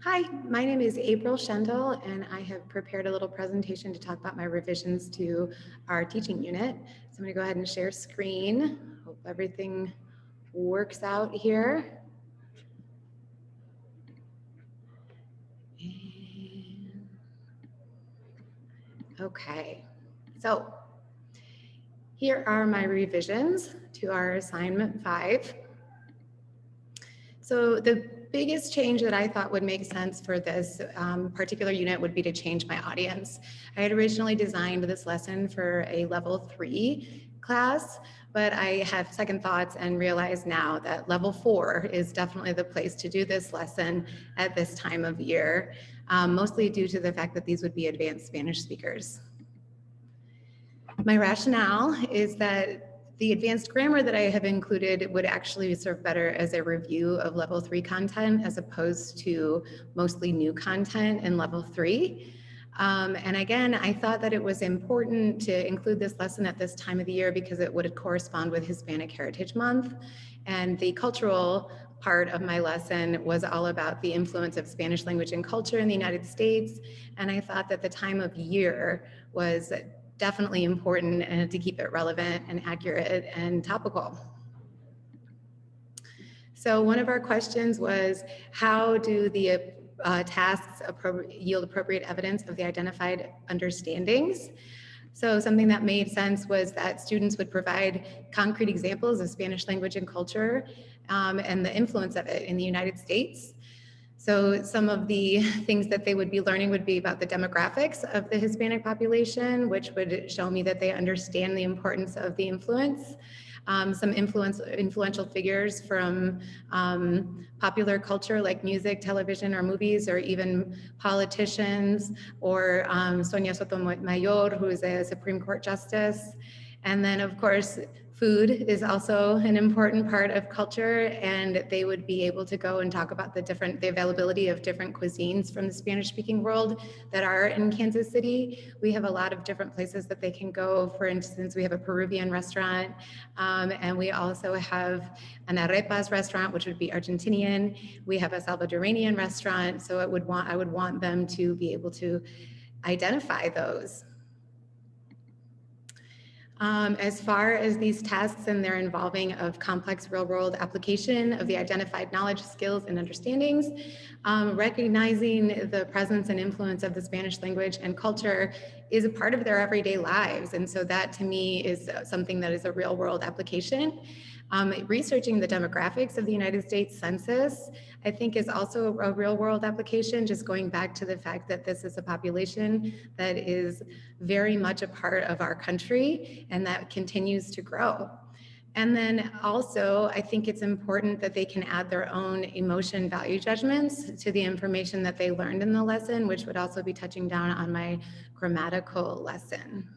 Hi, my name is April Schendel, and I have prepared a little presentation to talk about my revisions to our teaching unit. So I'm going to go ahead and share screen. Hope everything works out here. Okay, so here are my revisions to our assignment 5. So the biggest change that I thought would make sense for this particular unit would be to change my audience. I had originally designed this lesson for a level 3 class, but I have second thoughts and realize now that level 4 is definitely the place to do this lesson at this time of year, mostly due to the fact that these would be advanced Spanish speakers. My rationale is that the advanced grammar that I have included would actually serve better as a review of level 3 content as opposed to mostly new content in level 3. And again, I thought that it was important to include this lesson at this time of the year because it would correspond with Hispanic Heritage Month. And the cultural part of my lesson was all about the influence of Spanish language and culture in the United States. And I thought that the time of year was definitely important and to keep it relevant and accurate and topical. So one of our questions was, how do the tasks yield appropriate evidence of the identified understandings? So something that made sense was that students would provide concrete examples of Spanish language and culture and the influence of it in the United States. So some of the things that they would be learning would be about the demographics of the Hispanic population, which would show me that they understand the importance of the influence. Some influential figures from popular culture like music, television, or movies, or even politicians, or Sonia Sotomayor, who is a Supreme Court justice. And then, of course, food is also an important part of culture, and they would be able to go and talk about the availability of different cuisines from the Spanish-speaking world that are in Kansas City. We have a lot of different places that they can go. For instance, we have a Peruvian restaurant, and we also have an arepas restaurant, which would be Argentinian. We have a Salvadoranian restaurant, so I would want them to be able to identify those. As far as these tasks and their involving of complex real-world application of the identified knowledge, skills, and understandings, recognizing the presence and influence of the Spanish language and culture is a part of their everyday lives. And so that to me is something that is a real-world application. Researching the demographics of the United States Census, I think, is also a real-world application, just going back to the fact that this is a population that is very much a part of our country and that continues to grow. And then also, I think it's important that they can add their own emotion value judgments to the information that they learned in the lesson, which would also be touching down on my grammatical lesson.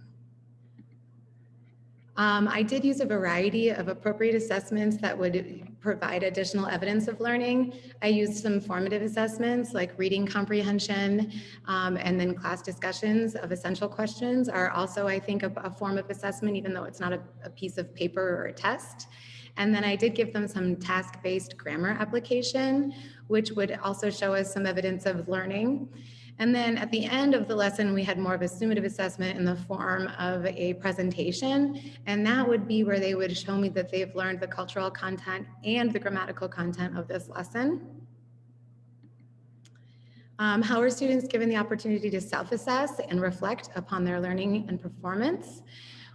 I did use a variety of appropriate assessments that would provide additional evidence of learning. I used some formative assessments like reading comprehension, and then class discussions of essential questions are also, I think, a form of assessment, even though it's not a piece of paper or a test. And then I did give them some task-based grammar application, which would also show us some evidence of learning. And then at the end of the lesson, we had more of a summative assessment in the form of a presentation. And that would be where they would show me that they've learned the cultural content and the grammatical content of this lesson. How are students given the opportunity to self-assess and reflect upon their learning and performance?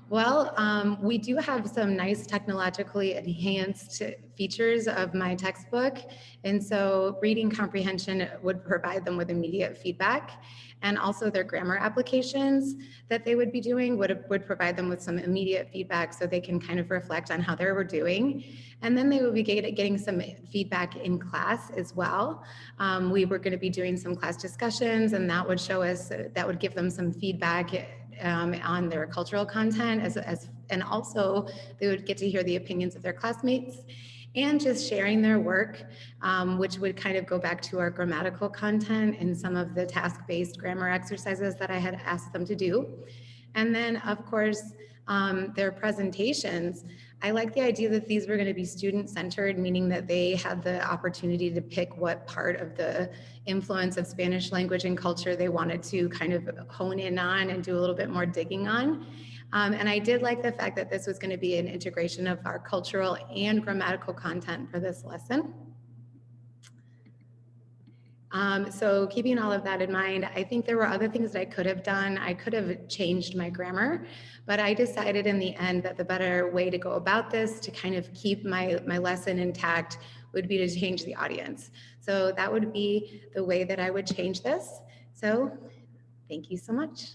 Well, we do have some nice technologically enhanced features of my textbook. And so reading comprehension would provide them with immediate feedback. And also their grammar applications that they would be doing would provide them with some immediate feedback so they can kind of reflect on how they were doing. And then they would be getting some feedback in class as well. We were going to be doing some class discussions, and that would show us, that would give them some feedback on their cultural content, and also they would get to hear the opinions of their classmates and just sharing their work, which would kind of go back to our grammatical content and some of the task-based grammar exercises that I had asked them to do. And then, of course, their presentations. I like the idea that these were going to be student-centered, meaning that they had the opportunity to pick what part of the influence of Spanish language and culture they wanted to kind of hone in on and do a little bit more digging on. And I did like the fact that this was going to be an integration of our cultural and grammatical content for this lesson. So keeping all of that in mind, I think there were other things that I could have done. I could have changed my grammar, but I decided in the end that the better way to go about this to kind of keep my lesson intact would be to change the audience. So that would be the way that I would change this. So thank you so much.